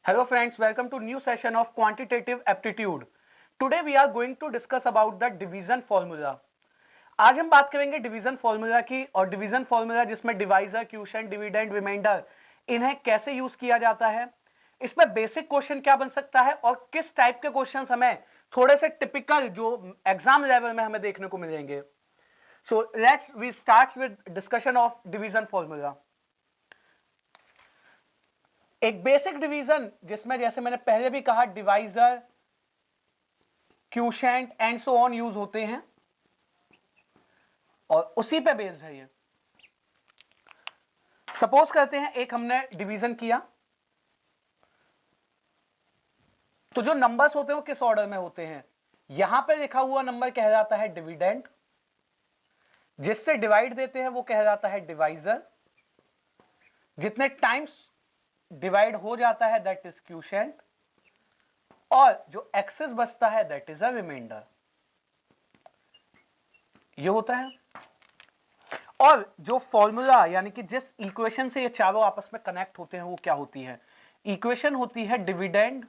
Hello friends, welcome to new session of quantitative aptitude. Today we are going to discuss about the division formula. आज हम बात करेंगे division formula की और division formula जिसमें divisor, quotient, dividend, reminder इन्हें कैसे यूज किया जाता है, इसमें बेसिक क्वेश्चन क्या बन सकता है और किस टाइप के क्वेश्चंस हमें थोड़े से टिपिकल जो एग्जाम लेवल में हमें देखने को मिलेंगे. So let's we start with discussion of division formula. एक बेसिक डिवीजन जिसमें जैसे मैंने पहले भी कहा divisor, quotient and so on use होते हैं और उसी पे बेस्ड है ये. सपोज करते हैं एक हमने डिवीजन किया तो जो नंबर्स होते हैं वो किस ऑर्डर में होते हैं. यहां पे लिखा हुआ नंबर कहलाता है डिविडेंड, जिससे डिवाइड देते हैं वो कहलाता है डिवाइजर, जितने टाइम्स डिवाइड हो जाता है दैट इज क्वोशिएंट, और जो एक्सेस बचता है दैट इज अ रिमाइंडर. ये होता है. और जो फॉर्मूला यानी कि जिस इक्वेशन से ये चारों आपस में कनेक्ट होते हैं वो क्या होती है. इक्वेशन होती है dividend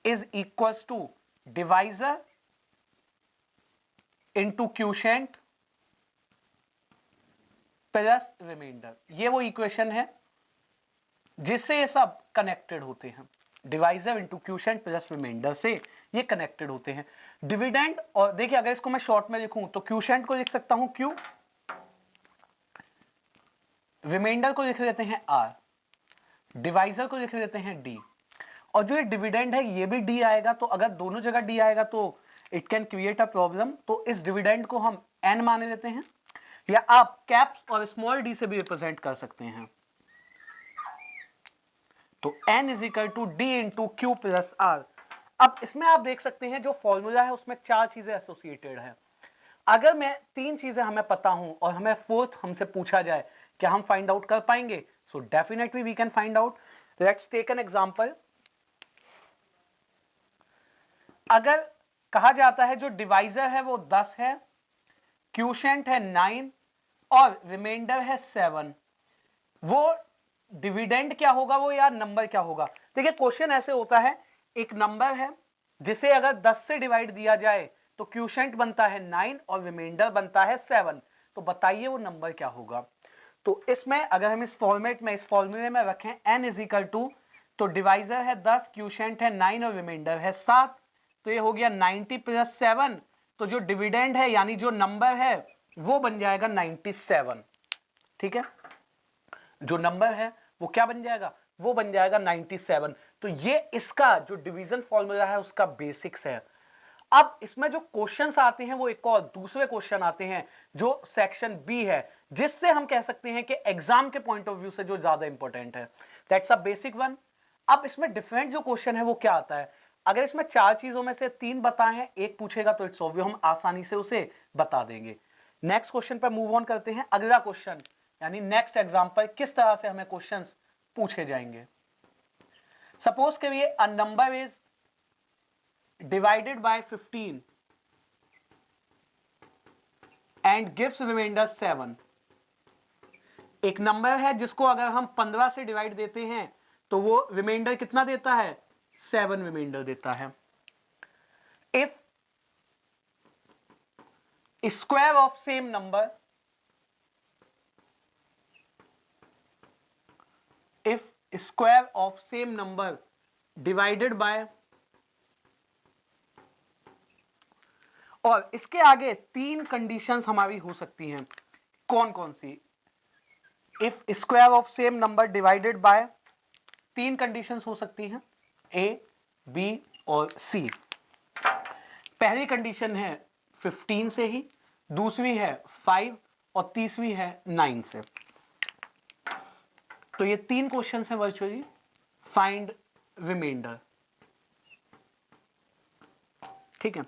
is equals to divisor into quotient plus remainder. ये वो इक्वेशन है जिससे ये सब कनेक्टेड होते हैं. Divisor into quotient plus remainder से ये कनेक्टेड होते हैं. डिविडेंड, और देखिए अगर इसको मैं शॉर्ट में लिखूं तो क्वोशिएंट को लिख सकता हूं क्यू, रिमाइंडर को लिख देते हैं आर, डिवाइजर को लिख देते हैं डी. और जो ये डिविडेंड है ये भी डी आएगा, तो अगर दोनों जगह डी आएगा तो it can create a problem. तो इस डिविडेंड को हम एन मान लेते हैं, या आप कैप्स और स्मॉल डी से भी रिप्रेजेंट कर सकते हैं. तो n is equal to D into Q plus R. अब इसमें आप देख सकते हैं जो फॉर्मूला है उसमें चार चीजें एसोसिएटेड है. अगर मैं तीन चीजें हमें पता हूं और हमें फोर्थ हमसे पूछा जाए क्या हम फाइंड आउट कर पाएंगे. So definitely we can find out. Let's take an example. अगर कहा जाता है जो डिवाइजर है वो 10 है, क्वोशिएंट है 9 और रिमाइंडर है 7, वो डिविडेंड क्या होगा, वो यार नंबर क्या होगा. देखिए क्वेश्चन ऐसे होता है, एक नंबर है जिसे अगर 10 से डिवाइड दिया जाए तो क्वोशिएंट बनता है 9 और रिमाइंडर बनता है 7. तो बताइए वो नंबर क्या होगा. तो इसमें अगर हम इस फॉर्मेट में, इस फॉर्मूले में रखें n इज इक्वल टू, तो डिवाइजर है 10, क्वोशिएंट है 9 और रिमाइंडर है 7, तो ये हो गया 90 प्लस 7. तो जो डिविडेंड है यानी जो नंबर है वो बन जाएगा 97. ठीक है, जो नंबर है वो क्या बन जाएगा, वो बन जाएगा 97. तो ये इसका जो डिवीजन फॉर्मूला है उसका बेसिक्स है. अब इसमें जो क्वेश्चंस आते हैं वो एक और दूसरे क्वेश्चन आते हैं जो सेक्शन बी है, जिससे हम कह सकते हैं कि एग्जाम के पॉइंट ऑफ व्यू से जो ज्यादा इंपॉर्टेंट है. That's a basic one. अब इसमें डिफरेंट जो क्वेश्चन है वो क्या आता है. अगर इसमें चार चीजों में से तीन बताए हैं, एक पूछेगा तो इट्स ऑब्वियस हम आसानी से उसे बता देंगे. नेक्स्ट क्वेश्चन पर मूव ऑन करते हैं. अगला क्वेश्चन यानी नेक्स्ट एग्जांपल, किस तरह से हमें क्वेश्चंस पूछे जाएंगे. सपोज करिए a number is divided by 15 and gives remainder 7. एक नंबर है जिसको अगर हम 15 से डिवाइड देते हैं तो वो रिमाइंडर कितना देता है, 7 रिमाइंडर देता है. If square of same number, if square of same number divided by, और इसके आगे तीन कंडीशंस हमारी हो सकती हैं. कौन कौन सी. If square of same number divided by, तीन कंडीशंस हो सकती हैं, ए, बी और सी. पहली कंडीशन है 15 से ही, दूसरी है 5 और तीसरी है 9 से. तो ये तीन क्वेश्चन हैं वर्चुअली. Find reminder. ठीक है,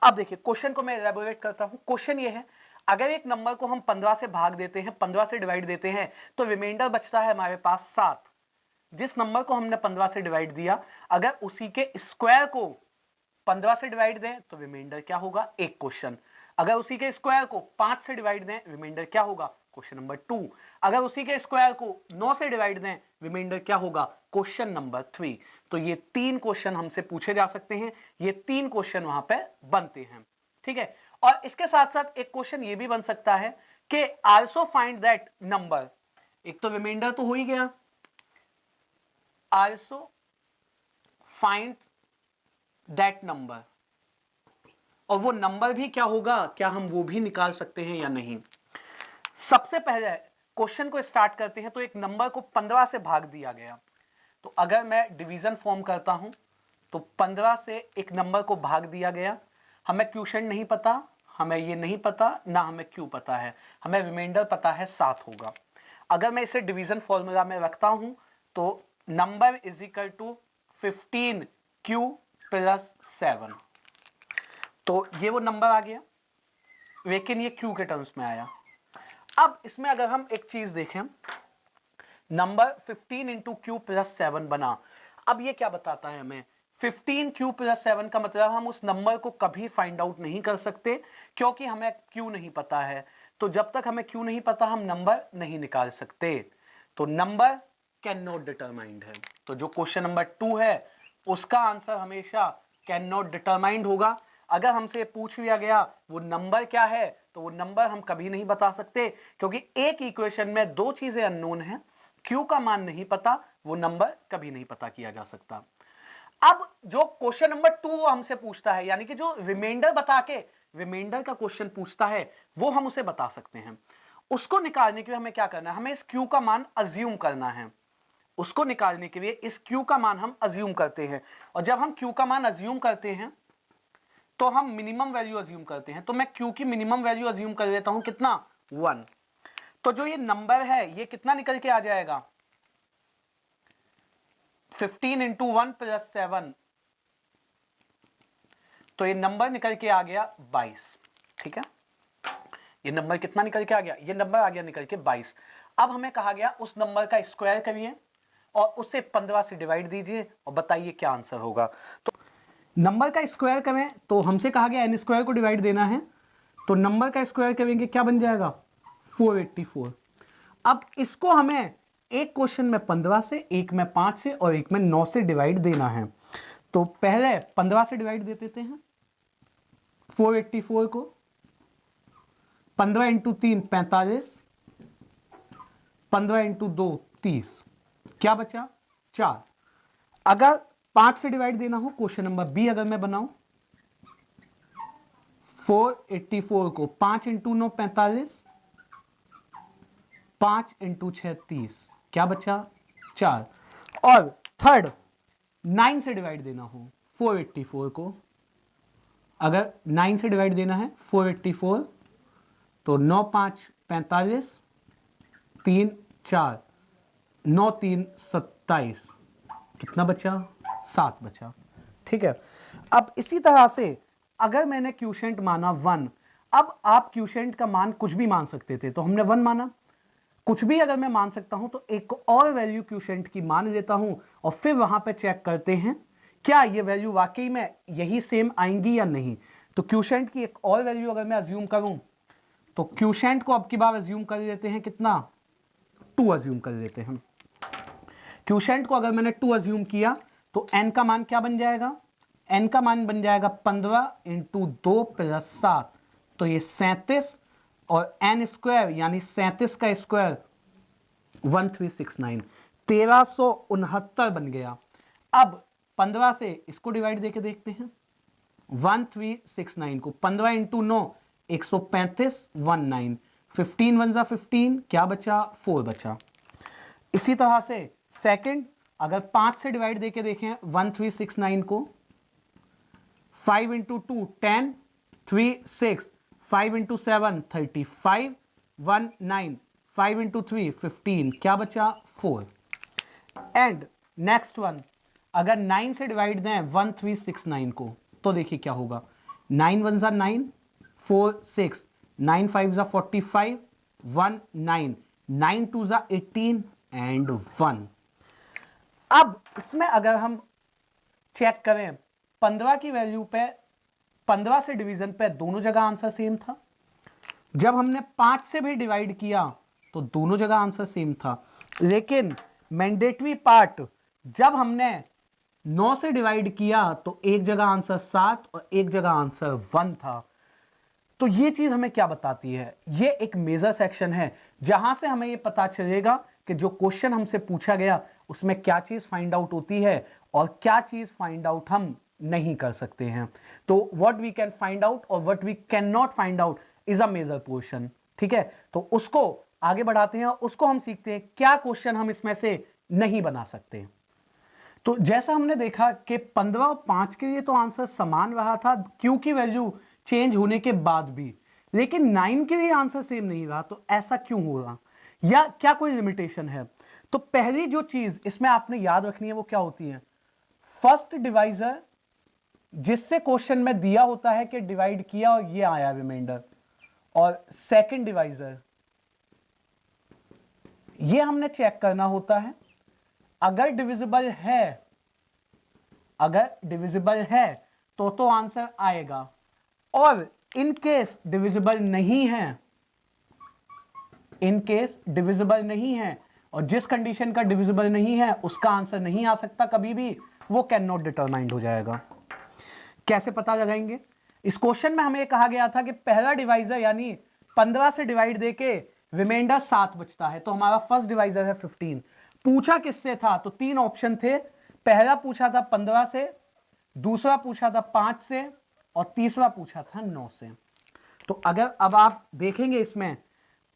अब देखिए क्वेश्चन को मैं एलैबोरेट करता हूं. क्वेश्चन ये है, अगर एक नंबर को हम 15 से भाग देते हैं, 15 से डिवाइड देते हैं, तो रिमाइंडर बचता है हमारे पास 7. जिस नंबर को हमने 15 से डिवाइड दिया, अगर उसी के स्क्वायर को 15 से डिवाइड दें तो रिमाइंडर क्या होगा, एक क्वेश्चन. अगर उसी के स्क्वायर को 5 से डिवाइड दें रिमाइंडर क्या होगा, क्वेश्चन नंबर 2। अगर उसी के स्क्वायर को 9 से डिवाइड दें रिमाइंडर क्या होगा, क्वेश्चन नंबर 3। तो ये 3 क्वेश्चन हमसे पूछे जा सकते हैं, ये 3 क्वेश्चन वहां पे बनते हैं, ठीक है। और इसके साथ साथ एक क्वेश्चन ये भी बन सकता है कि आल्सो फाइंड दैट नंबर, एक तो रिमाइंडर तो हो ही गया, आल्सो फाइंड दैट नंबर, और वो नंबर भी क्या होगा, क्या हम वो भी निकाल सकते हैं या नहीं। सबसे पहले क्वेश्चन को स्टार्ट करते हैं। तो एक नंबर को 15 से भाग दिया गया, तो अगर मैं डिवीजन फॉर्म करता हूं तो 15 से एक नंबर को भाग दिया गया, हमें क्वोशिएंट नहीं पता, हमें ये नहीं पता ना हमें क्यू पता है, हमें रिमाइंडर पता है 7 होगा। अगर मैं इसे डिवीजन फॉर्मूला में रखता हूं तो number is equal to 15q plus 7, तो ये वो नंबर आ गया, लेकिन ये क्यू के टर्म्स में आया। अब इसमें अगर हम एक चीज देखें, नंबर 15 इंटू क्यू प्लस 7 बना। अब ये क्या बताता है हमें, 15q प्लस 7 का मतलब हम उस नंबर को कभी फाइंड आउट नहीं कर सकते, क्योंकि हमें q नहीं पता है। तो जब तक हमें q नहीं पता हम नंबर नहीं निकाल सकते, तो नंबर कैन नॉट डिटरमाइंड है। तो जो क्वेश्चन नंबर 2 है उसका आंसर हमेशा कैन नॉट डिटरमाइंड होगा। अगर हमसे पूछ लिया गया वो नंबर क्या है, तो वो नंबर हम कभी नहीं बता सकते, क्योंकि एक इक्वेशन में 2 चीजें अननोन हैं, q का मान नहीं पता, वो नंबर कभी नहीं पता किया जा सकता। अब जो क्वेश्चन नंबर 2 हमसे पूछता है, यानी कि जो रिमाइंडर बता के रिमाइंडर का क्वेश्चन पूछता है, वो हम उसे बता सकते हैं। उसको निकालने के लिए हमें क्या करना है, हमें इस q का मान अज्यूम करना है। उसको निकालने के लिए इस q का मान हम अज्यूम करते हैं, और जब हम q का मान अज्यूम करते हैं तो हम मिनिमम वैल्यू अज्यूम करते हैं। तो मैं q की मिनिमम वैल्यू अज्यूम कर लेता हूं, कितना, 1। तो जो ये नंबर है ये कितना निकल के आ जाएगा, 15 इंटू 1 प्लस 7, तो ये नंबर निकल के आ गया 22, ठीक है। ये नंबर कितना निकल के आ गया, ये नंबर आ गया निकल के 22। अब हमें कहा गया उस नंबर का स्क्वायर करिए और उसे 15 से डिवाइड दीजिए और बताइए क्या आंसर होगा। तो नंबर का स्क्वायर करें तो हमसे कहा गया n स्क्वायर को डिवाइड देना है, तो नंबर का स्क्वायर करेंगे क्या बन जाएगा, 484। अब इसको हमें एक क्वेश्चन में 15 से, एक में 5 से और एक में 9 से डिवाइड देना है। तो पहले 15 से डिवाइड दे देते हैं 484 को, 15 इंटू 3 45, 15 इंटू 2 30, क्या बचा 4। अगर 5 से डिवाइड देना हो, क्वेश्चन नंबर बी अगर मैं बनाऊं, 484 को 5 इंटू 9 45, 5 इंटू 6 30, क्या बचा 4। और थर्ड 9 से डिवाइड देना हो 484 को, अगर 9 से डिवाइड देना है 484, तो 9 5 45, 3 4, 9 3 27, कितना बचा 7 बचा, ठीक है। अब इसी तरह से अगर मैंने क्वोशिएंट माना 1, अब आप क्वोशिएंट का मान कुछ भी मान सकते थे, तो हमने 1 माना, कुछ भी अगर मैं मान सकता हूं तो एक और वैल्यू क्वोशिएंट की मान लेता हूं और फिर वहां पे चेक करते हैं क्या ये वैल्यू वाकई में यही सेम आएंगी या नहीं। तो क्वोशिएंट की एक और वैल्यू अगर मैं अज्यूम करूं तो क्वोशिएंट को अब की बार अज्यूम कर लेते हैं, कितना 2 अज्यूम कर लेते हैं। क्वोशिएंट को अगर मैंने 2 अज्यूम किया तो n का मान क्या बन जाएगा, n का मान बन जाएगा 15 इंटू 2 प्लस 7, तो ये 37, और n स्क्वायर यानी 37 का स्क्वायर 1369, 1369 बन गया। अब 15 से इसको डिवाइड देके देखते हैं, 1369 को 15 इंटू 9 135, 19, 15 1 15, क्या बचा 4 बचा। इसी तरह से सेकंड अगर 5 से डिवाइड देके देखें 1369 को, 5 इंटू 2 10, 3 6, 5 इंटू 7 35, 1 9, 5 इंटू 3 15, क्या बचा 4। एंड नेक्स्ट वन अगर 9 से डिवाइड दें 1369 को, तो देखिए क्या होगा, 9 1 9, 4 6, 9 5 45, 1 9, 9 2 18 एंड 1। अब इसमें अगर हम चेक करें 15 की वैल्यू पे 15 से डिवीजन पे दोनों जगह आंसर सेम था। जब हमने 5 से भी डिवाइड किया तो दोनों जगह आंसर सेम था। लेकिन मैंडेटरी पार्ट, जब हमने 9 से डिवाइड किया तो एक जगह आंसर 7 और एक जगह आंसर 1 था। तो ये चीज हमें क्या बताती है? ये एक मेजर सेक्शन है जहां से हमें ये पता चलेगा कि जो क्वेश्चन हमसे पूछा गया उसमें क्या चीज फाइंड आउट होती है और क्या चीज फाइंड आउट हम नहीं कर सकते हैं। तो what we can find out और what we can not find out is a major portion. ठीक है, तो उसको आगे बढ़ाते हैं और उसको हम सीखते हैं क्या क्वेश्चन हम इसमें से नहीं बना सकते। तो जैसा हमने देखा कि 15 और 5 के लिए तो आंसर समान रहा था क्यू की वैल्यू चेंज होने के बाद भी, लेकिन 9 के लिए आंसर सेम नहीं रहा। तो ऐसा क्यों हो रहा, या क्या कोई लिमिटेशन है? तो पहली जो चीज इसमें आपने याद रखनी है वो क्या होती है? फर्स्ट डिवाइजर जिससे क्वेश्चन में दिया होता है कि डिवाइड किया और ये आया रिमाइंडर, और सेकंड डिवाइजर ये हमने चेक करना होता है। अगर डिविजिबल है तो आंसर आएगा, और इन केस डिविजिबल नहीं है और जिस कंडीशन का डिविजिबल नहीं है उसका आंसर नहीं आ सकता कभी भी, वो कैन नॉट डिटरमाइंड हो जाएगा। कैसे पता लगाएंगे? इस क्वेश्चन में हमें कहा गया था कि पहला डिवाइजर यानी 15 से डिवाइड देके रिमाइंडर 7 बचता है, तो हमारा फर्स्ट डिवाइजर है 15। पूछा किससे था? तो 3 ऑप्शन थे। पहला पूछा था 15 से, दूसरा पूछा था 5 से, और तीसरा पूछा था 9 से। तो अगर अब आप देखेंगे इसमें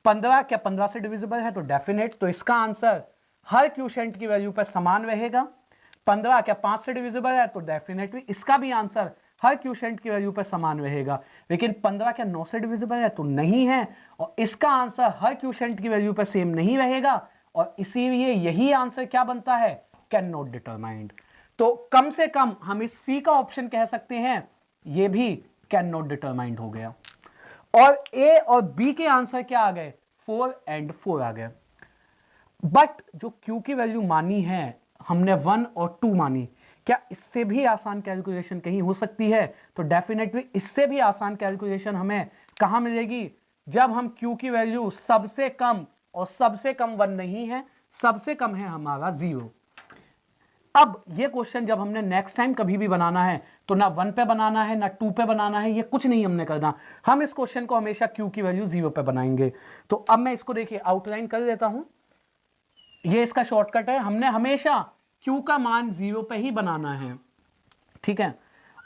15 क्या 15 से डिविजिबल है? तो डेफिनेट, तो इसका आंसर हर क्वोशिएंट की वैल्यू पर समान रहेगा। 15 क्या 5 से डिविजिबल है? तो डेफिनेटली इसका भी आंसर हर क्वोशिएंट की वैल्यू पर समान रहेगा। लेकिन 15 क्या 9 से डिविजिबल है? तो नहीं है, और इसका आंसर हर क्वोशिएंट की वैल्यू पर सेम नहीं रहेगा, और इसीलिए यही आंसर क्या बनता है? Can not determined. तो कम से कम हम इस सी का ऑप्शन कह सकते हैं, ये भी कैन नॉट डिटरमाइंड हो गया। और ए और बी के आंसर क्या आ गए? 4 एंड 4 आ गए। बट जो क्यू की वैल्यू मानी है हमने 1 और 2 मानी, क्या इससे भी आसान कैलकुलेशन कहीं हो सकती है? तो डेफिनेटली इससे भी आसान कैलकुलेशन हमें कहां मिलेगी? जब हम क्यू की वैल्यू सबसे कम, और सबसे कम 1 नहीं है, सबसे कम है हमारा 0। अब ये क्वेश्चन जब हमने नेक्स्ट टाइम कभी भी बनाना है तो ना 1 पे बनाना है ना 2 पे बनाना है, ये कुछ नहीं हमने करना। हम इस क्वेश्चन को हमेशा क्यू की वैल्यू 0 पे बनाएंगे। तो अब मैं इसको देखिए आउटलाइन कर देता हूं, ये इसका शॉर्टकट है। हमने हमेशा क्यू का मान 0 पे ही बनाना है, ठीक है।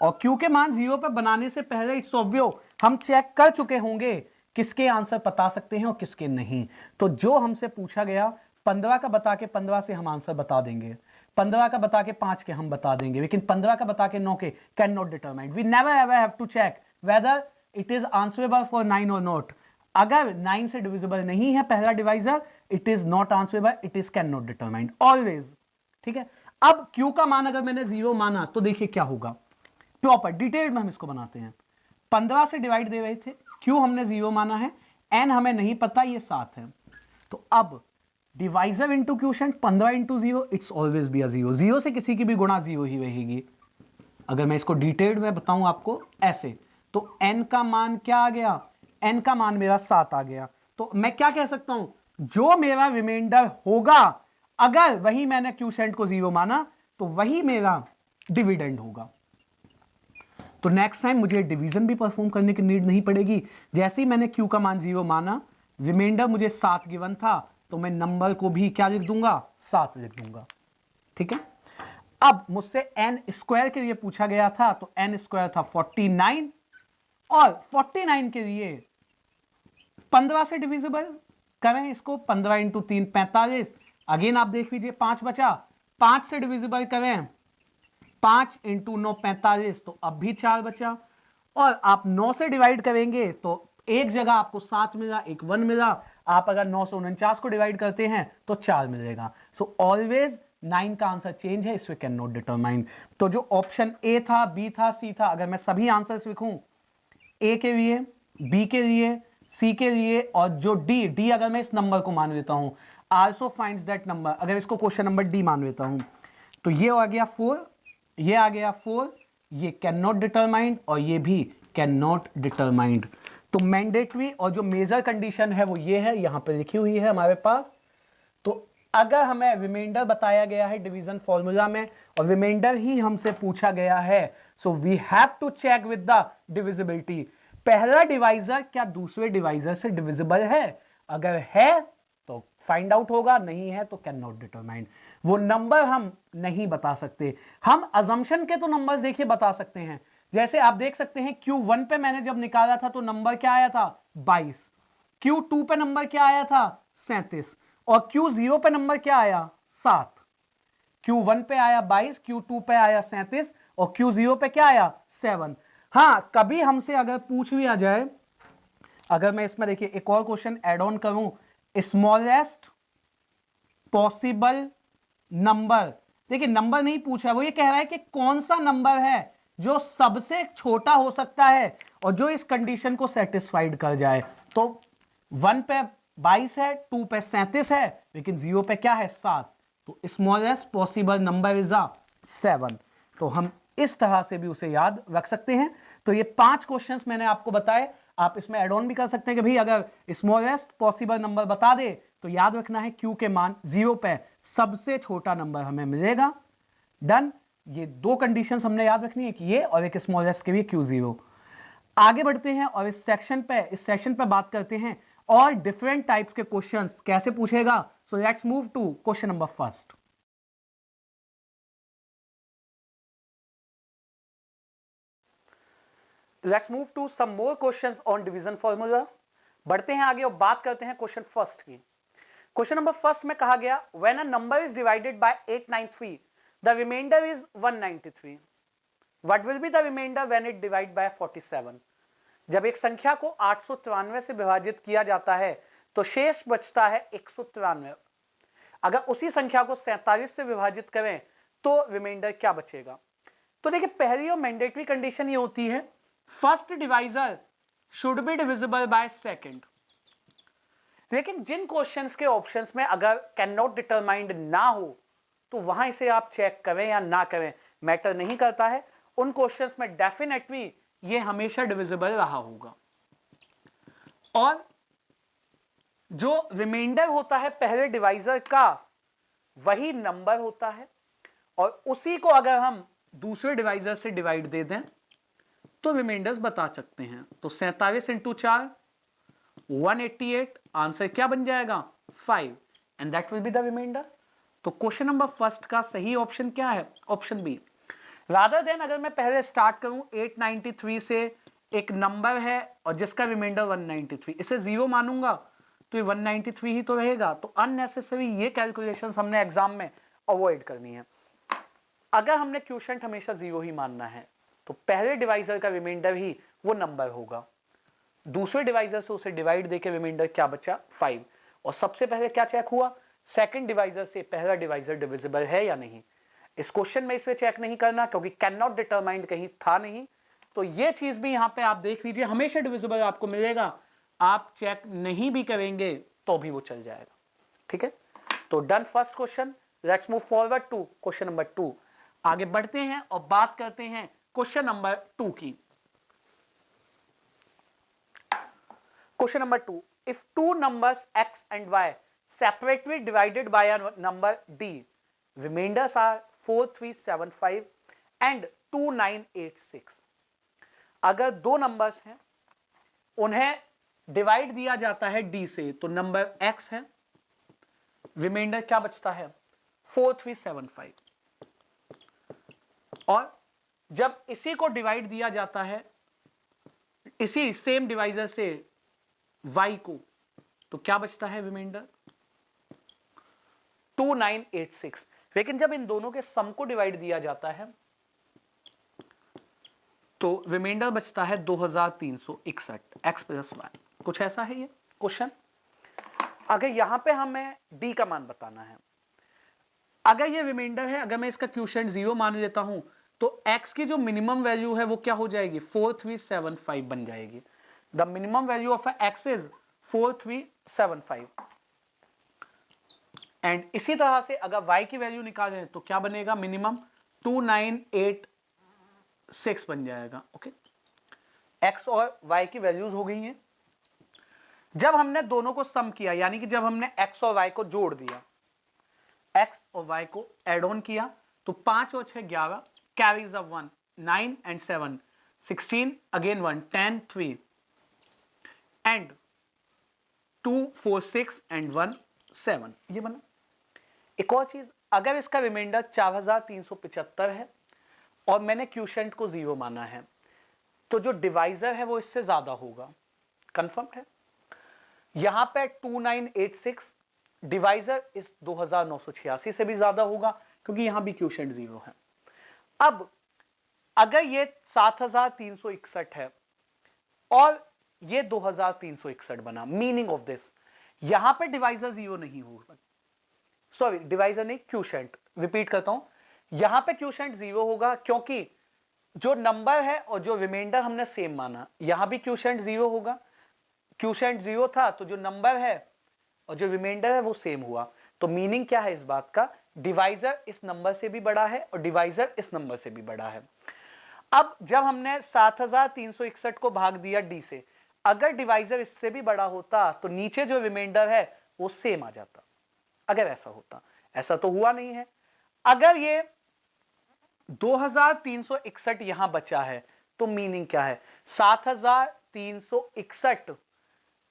और क्यू के मान 0 पे बनाने से पहले इट्स ऑब्वियस हम चेक कर चुके होंगे किसके आंसर बता सकते हैं और किसके नहीं। तो जो हमसे पूछा गया 15 का बता के 15 से हम आंसर बता देंगे, 15 का बता के 5 के हम बता देंगे, लेकिन 15 का बता के 9 के can not determine. We never ever have to check whether it is answerable for 9 और नॉट। अगर 9 से डिविजिबल नहीं है पहला divisor, it is not answerable, it is can not determined always, ठीक है। अब Q का मान अगर मैंने 0 माना तो देखिए क्या होगा, प्रॉपर डिटेल में हम इसको बनाते हैं। 15 से डिवाइड दे रहे थे, Q हमने 0 माना है, N हमें नहीं पता, ये 7 है। तो अब divisor into quotient 15 into 0, it's always be a 0। 0 से किसी की भी गुणा 0 ही रहेगी। अगर मैं इसको डिटेल्ड में बताऊं आपको ऐसे, तो N का मान क्या आ गया? N का मान मेरा 7 आ गया। तो मैं क्या कह सकता हूं, जो मेरा रिमाइंडर होगा, अगर वही मैंने क्वोशिएंट को 0 माना तो वही मेरा डिविडेंड होगा। तो नेक्स्ट टाइम मुझे डिवीजन भी परफॉर्म करने की नीड नहीं पड़ेगी। जैसे ही मैंने Q का मान 0 माना, रिमाइंडर मुझे 7 गिवन था, तो मैं नंबर को भी क्या लिख दूंगा? 7 लिख दूंगा, ठीक है। अब मुझसे n स्क्वायर के लिए पूछा गया था, तो n स्क्वायर था 49, और 49 के लिए 15 से डिविजिबल करें इसको, 15 इंटू 3 45। अगेन आप देख लीजिए 5 बचा, 5 से डिविजिबल करें 5 इंटू 9 45, तो अब भी 4 बचा। और आप 9 से डिवाइड करेंगे तो एक जगह आपको 7 मिला, एक 1 मिला। आप अगर 949 को डिवाइड करते हैं तो 4 मिलेगा। सो ऑलवेज 9 का आंसर चेंज है, इसमें कैन नॉट डिटरमाइन। तो जो ऑप्शन ए था, बी था, सी था, अगर मैं सभी आंसर्स लिखूं ए के लिए, बी के लिए, सी के लिए, और जो डी अगर मैं इस नंबर को मान लेता हूं, आल्सो फाइंड्स दैट नंबर, अगर इसको क्वेश्चन नंबर डी मान लेता हूं, तो ये आ गया 4, ये आ गया 4, ये कैन नॉट डिटरमाइंड और ये भी कैन नॉट डिटरमाइंड। तो मैंडेटरी और जो मेजर कंडीशन है वो ये है, यहां पे लिखी हुई है हमारे पास। तो अगर हमें रिमाइंडर बताया गया है डिवीजन फॉर्मूला में और रिमाइंडर ही हमसे पूछा गया है, so we have to check with the divisibility. पहला डिवाइजर क्या दूसरे डिवाइजर से डिविजिबल है? अगर है तो फाइंड आउट होगा, नहीं है तो कैन नॉट डिटरमाइन। वो नंबर हम नहीं बता सकते। हम अजम्पशन के तो नंबर्स देखिए बता सकते हैं। जैसे आप देख सकते हैं Q1 पे मैंने जब निकाला था तो नंबर क्या आया था? 22। Q2 पे नंबर क्या आया था? 37। और Q0 पे नंबर क्या आया? 7। Q1 पे आया 22, Q2 पे आया 37 और Q0 पे क्या आया? 7। हाँ, कभी हमसे अगर पूछ भी आ जाए, अगर मैं इसमें देखिए एक और क्वेश्चन ऐड ऑन करूं, स्मॉलेस्ट पॉसिबल नंबर। देखिए नंबर नहीं पूछा, वो ये कह रहा है कि कौन सा नंबर है जो सबसे छोटा हो सकता है और जो इस कंडीशन को सेटिस्फाइड कर जाए। तो 1 पे 22 है, 2 पे 37 है, लेकिन 0 पे क्या है? 7। तो स्मॉलेस्ट पॉसिबल नंबर इज 7। तो हम इस तरह से भी उसे याद रख सकते हैं। तो ये 5 क्वेश्चंस मैंने आपको बताए। आप इसमें एड ऑन भी कर सकते हैं कि भाई अगर स्मॉलेस्ट पॉसिबल नंबर बता दे तो याद रखना है Q के मान 0 पे सबसे छोटा नंबर हमें मिलेगा। डन। ये 2 कंडीशंस हमने याद रखनी है, कि ये और एक स्मॉलेस्ट के लिए Q0। आगे बढ़ते हैं और इस सेशन पे बात करते हैं और डिफरेंट टाइप्स के क्वेश्चंस कैसे पूछेगा। So let's move to question number first. Let's move to some more questions on division formula. बढ़ते हैं आगे और बात करते हैं क्वेश्चन फर्स्ट की। क्वेश्चन नंबर फर्स्ट में कहा गया when a number is divided by 893 the remainder is 193, what will be the remainder when it divide by 47। जब एक संख्या को 893 से विभाजित किया जाता है तो शेष बचता है 193। अगर उसी संख्या को 47 से विभाजित करें तो रिमाइंडर क्या बचेगा? तो देखिए पहली और मैंडेटरी कंडीशन ये होती है, first divisor should be divisible by second. लेकिन जिन क्वेश्चंस के ऑप्शंस में अगर कैन नॉट डिटरमाइंड ना हो तो वहां इसे आप चेक करें या ना करें मैटर नहीं करता है। उन क्वेश्चंस में डेफिनेटली ये हमेशा डिविजिबल रहा होगा। और जो रिमाइंडर होता है पहले डिवाइजर का वही नंबर होता है और उसी को अगर हम दूसरे डिवाइजर से डिवाइड दे दें तो रिमाइंडर्स बता सकते हैं। तो 47 इंटू 4 188, आंसर क्या बन जाएगा? 5 and that will be the remainder. तो क्वेश्चन नंबर फर्स्ट का सही ऑप्शन क्या है? Option B. रादर देन अगर मैं पहले स्टार्ट करूं 893 से, एक नंबर है और जिसका रिमाइंडर 193, इसे 0 मानूंगा तो ये 193 ही तो रहेगा। तो अननेसेसरी ये कैलकुलेशंस हमने एग्जाम में अवॉइड करनी है। अगर हमने क्वोशिएंट हमेशा 0 ही मानना है तो पहले डिवाइजर का रिमाइंडर ही वो नंबर होगा, दूसरे डिवाइजर से उसे डिवाइड देके रिमाइंडर क्या बचा? 5। और सबसे पहले क्या चेक हुआ? सेकंड डिवाइजर से पहला डिवाइजर डिविजिबल है या नहीं। इस क्वेश्चन में इसमें चेक नहीं करना क्योंकि कैन नॉट डिटरमाइंड कहीं था नहीं। तो ये चीज भी यहां पे आप देख लीजिए, हमेशा डिविजिबल आपको मिलेगा। आप चेक नहीं भी करेंगे तो भी वो चल जाएगा। ठीक है, तो done first question. Let's move forward to question number 2। आगे बढ़ते हैं और बात करते हैं क्वेश्चन नंबर 2 की। Question number 2. If two numbers x and y separately divided by a number d, remainders are 4375 and 2986. अगर दो नंबर्स हैं उन्हें डिवाइड दिया जाता है d से, तो नंबर x है, रिमाइंडर क्या बचता है? 4375। और जब इसी को डिवाइड दिया जाता है इसी सेम डिवाइजर से y को, तो क्या बचता है रिमाइंडर? 2986। लेकिन जब इन दोनों के सम को डिवाइड दिया जाता है तो रिमाइंडर बचता है 2361, x प्लस y। कुछ ऐसा है ये क्वेश्चन। अगर यहां पे हमें d का मान बताना है, अगर ये रिमाइंडर है, अगर मैं इसका क्वोशिएंट 0 मान लेता हूं तो x की जो मिनिमम वैल्यू है वो क्या हो जाएगी? 4375 बन जाएगी। The minimum value of x is 4375। And इसी तरह से अगर y की वैल्यू निकालें तो क्या बनेगा? मिनिमम 2986 6 बन जाएगा। ओके, x और y की वैल्यूज हो गई हैं। जब हमने दोनों को सम किया, यानी कि जब हमने x और y को जोड़ दिया, x और y को एड ऑन किया, तो 5 और 6 11, carries a 1, 9 and 7 16, again 1, 10 3 and 2 4 6 and 1 7, ये बना। एक और चीज, अगर इसका रिमाइंडर 4375 है और मैंने क्यूशेंट को 0 माना है, तो जो डिवाइजर है वो इससे ज्यादा होगा। कंफर्म है? यहां पे 2986 डिवाइजर इस 2986 से भी ज्यादा होगा, क्योंकि यहां भी क्यूशेंट 0 है। अब अगर ये 7361 है और ये 2361 बना, मीनिंग ऑफ दिस, यहां पे डिवाइजर 0 नहीं होगा, सॉरी डिवाइजर नहीं, क्यूशेंट, रिपीट करता हूं, यहां पे क्यूशेंट 0 होगा, क्योंकि जो नंबर है और जो रिमाइंडर हमने सेम माना, यहां भी क्यूशेंट 0 होगा। क्यूशेंट 0 था तो जो नंबर है और जो रिमाइंडर है वो सेम हुआ। तो मीनिंग क्या है इस बात का, डिवाइजर इस नंबर से भी बड़ा है और डिवाइजर इस नंबर से भी बड़ा है। अब जब हमने 7361 को भाग दिया d से, अगर डिवाइजर इससे भी बड़ा होता तो नीचे जो रिमाइंडर है वो सेम आ जाता। अगर ऐसा होता, ऐसा तो हुआ नहीं है। अगर ये 2361 यहां बचा है तो मीनिंग क्या है, 7361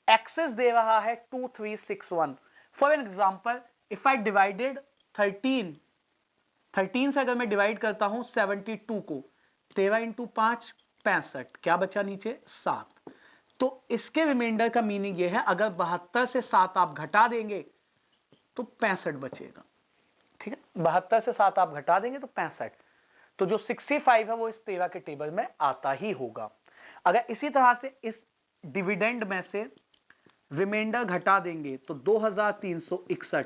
एक्सेस दे रहा है 2361। For an example, if I divided 13 से अगर मैं डिवाइड करता हूं 72 को, 13 इंटू 5 65, क्या बचा नीचे 7। तो इसके रिमाइंडर का मीनिंग यह है, अगर 72 से 7 आप घटा देंगे तो 65 बचेगा। ठीक है, 72 से 7 आप घटा देंगे तो 65, तो जो 65 है वो इस 13 के टेबल में आता ही होगा। अगर इसी तरह से इस डिविडेंड में से रिमाइंडर घटा देंगे तो 2361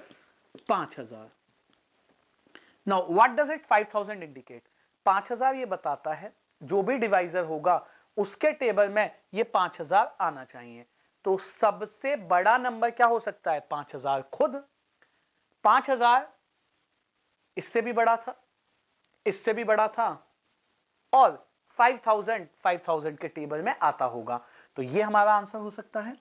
5000। Now what does it 5000 indicate? 5000 ये बताता है जो भी डिवाइजर होगा उसके टेबल में ये 5000 आना चाहिए। तो सबसे बड़ा नंबर क्या हो सकता है? 5000 खुद। 5000 इससे भी बड़ा था, इससे भी बड़ा था, और 5000 के टेबल में आता होगा। तो ये हमारा आंसर हो सकता है।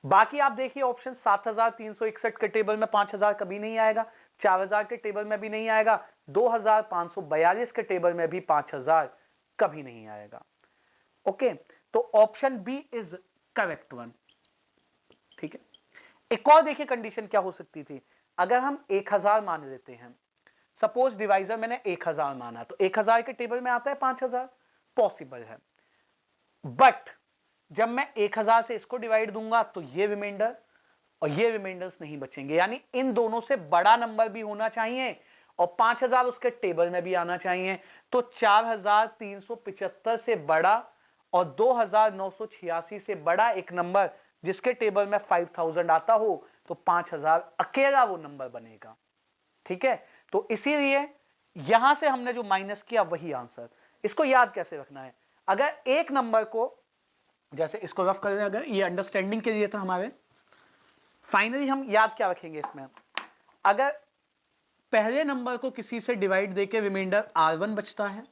बाकी आप देखिए ऑप्शन, 7361 के टेबल में 5000 कभी नहीं आएगा, 4000 के टेबल में भी नहीं आएगा, 2542 के टेबल में भी 5000 कभी नहीं आएगा। ओके, तो option B is correct one. ठीक है, एक और देखिए कंडीशन क्या हो सकती थी। अगर हम 1000 मान लेते हैं, सपोज डिवाइजर मैंने 1000 माना, तो 1000 के टेबल में आता है 5000, पॉसिबल है। बट जब मैं 1000 से इसको डिवाइड दूंगा तो ये रिमाइंडर और ये रिमाइंडर्स नहीं बचेंगे, यानी इन दोनों से बड़ा नंबर भी होना चाहिए और 5000 उसके टेबल में भी आना चाहिए। तो 4375 से बड़ा और 2986 से बड़ा एक नंबर जिसके टेबल में 5000 आता हो, तो 5000 अकेला वो नंबर बनेगा। ठीक है, तो इसीलिए यहां से हमने जो माइनस किया वही आंसर। इसको याद कैसे रखना है, अगर एक नंबर को, जैसे इसको रफ कर रहे हैं, अगर ये अंडरस्टैंडिंग के लिए था हमारे, फाइनली हम याद क्या रखेंगे इसमें, अगर पहले नंबर को किसी से डिवाइड देके रिमाइंडर R1 बचता है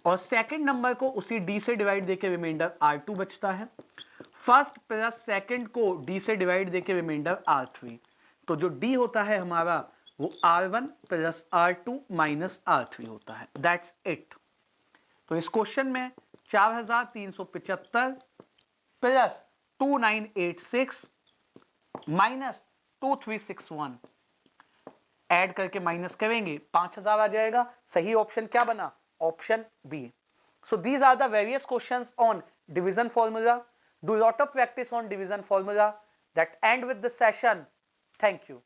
और सेकंड नंबर को उसी D से डिवाइड देके रिमाइंडर R2 बचता है, फर्स्ट प्लस सेकंड को D से डिवाइड देके रिमाइंडर R3, तो जो D होता है हमारा वो R1 plus R2 minus R3 होता है। That's it. तो इस क्वेश्चन में 4375 प्लस 2986 माइनस 2361 ऐड करके माइनस करेंगे 5000 आ जाएगा। सही ऑप्शन क्या बना? Option B. So these are the various questions on division formula. Do lot of practice on division formula. That end with the session. Thank you.